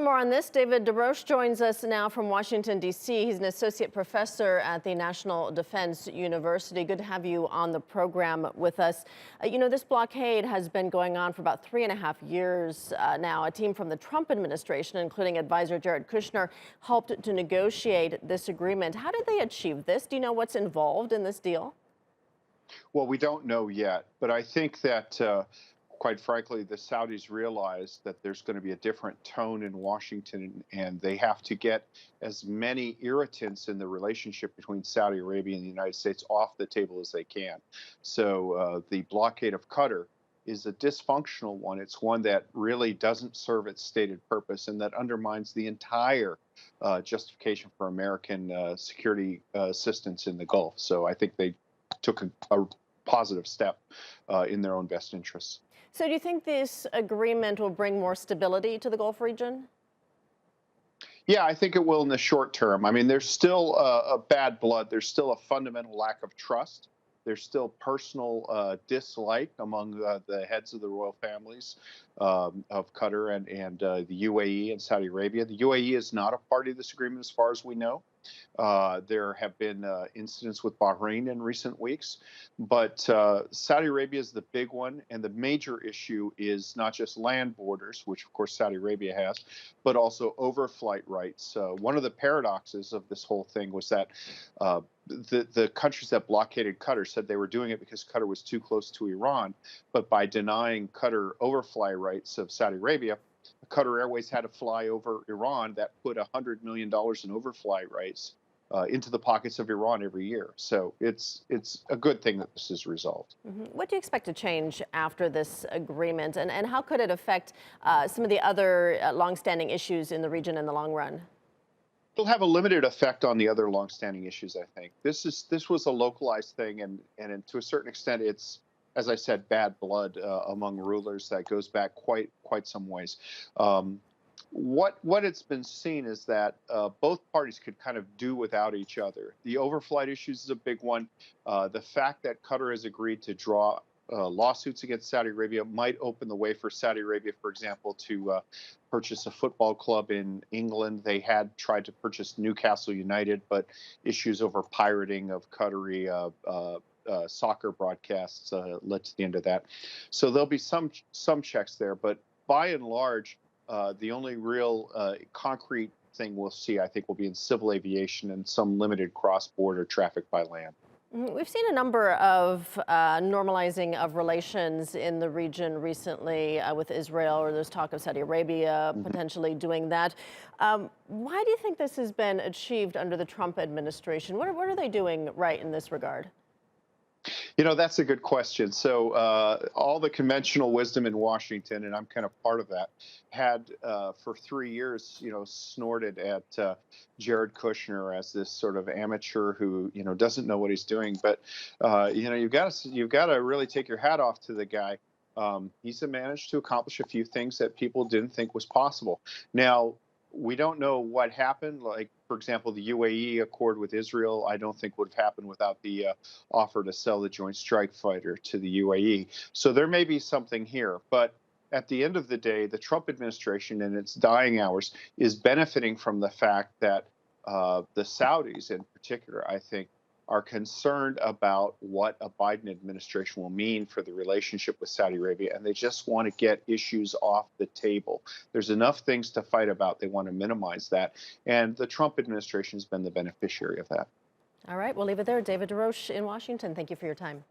more on this, David DeRoche joins us now from Washington, D.C. He's an associate professor at the National Defense University. Good to have you on the program with us. This blockade has been going on for about 3.5 years now. A team from the Trump administration, including advisor Jared Kushner, helped to negotiate this agreement. How did they achieve this? Do you know what's involved in this deal? Well, we don't know yet, but I think that, quite frankly, the Saudis realize that there's going to be a different tone in Washington, and they have to get as many irritants in the relationship between Saudi Arabia and the United States off the table as they can. So the blockade of Qatar is a dysfunctional one. It's one that really doesn't serve its stated purpose and that undermines the entire justification for American security assistance in the Gulf. So I think they took a positive step in their own best interests. So do you think this agreement will bring more stability to the Gulf region? Yeah, I think it will in the short term. I mean, there's still a bad blood. There's still a fundamental lack of trust. There's still personal dislike among the heads of the royal families of Qatar and the UAE and Saudi Arabia. The UAE is not a party to this agreement as far as we know. There have been incidents with Bahrain in recent weeks, but Saudi Arabia is the big one, and the major issue is not just land borders, which of course Saudi Arabia has, but also overflight rights. One of the paradoxes of this whole thing was that the countries that blockaded Qatar said they were doing it because Qatar was too close to Iran, but by denying Qatar overfly rights of Saudi Arabia, Qatar Airways had to fly over Iran. That put $100 million in overfly rights into the pockets of Iran every year. So it's a good thing that this is resolved. What do you expect to change after this agreement, and how could it affect some of the other longstanding issues in the region in the long run? It'll have a limited effect on the other longstanding issues, I think. This was a localized thing, and to a certain extent, it's, as I said, bad blood among rulers that goes back quite some ways. What it's been seen is that both parties could kind of do without each other. The overflight issues is a big one. The fact that Qatar has agreed to draw lawsuits against Saudi Arabia might open the way for Saudi Arabia, for example, to purchase a football club in England. They had tried to purchase Newcastle United, but issues over pirating of Qatari soccer broadcasts led to the end of that. So there'll be some checks there, but by and large, the only real concrete thing we'll see, I think, will be in civil aviation and some limited cross-border traffic by land. We've seen a number of normalizing of relations in the region recently with Israel, or there's talk of Saudi Arabia potentially doing that. Why do you think this has been achieved under the Trump administration? What are they doing right in this regard? That's a good question. So all the conventional wisdom in Washington, and I'm kind of part of that, had for 3 years, snorted at Jared Kushner as this sort of amateur who, doesn't know what he's doing. But, you've got to really take your hat off to the guy. He's managed to accomplish a few things that people didn't think was possible. Now, we don't know what happened. Like, for example, the UAE accord with Israel, I don't think would have happened without the offer to sell the Joint Strike Fighter to the UAE. So there may be something here. But at the end of the day, the Trump administration in its dying hours is benefiting from the fact that the Saudis in particular, I think, are concerned about what a Biden administration will mean for the relationship with Saudi Arabia, and they just want to get issues off the table. There's enough things to fight about. They want to minimize that, and the Trump administration has been the beneficiary of that. All right, we'll leave it there. David DeRoche in Washington, thank you for your time.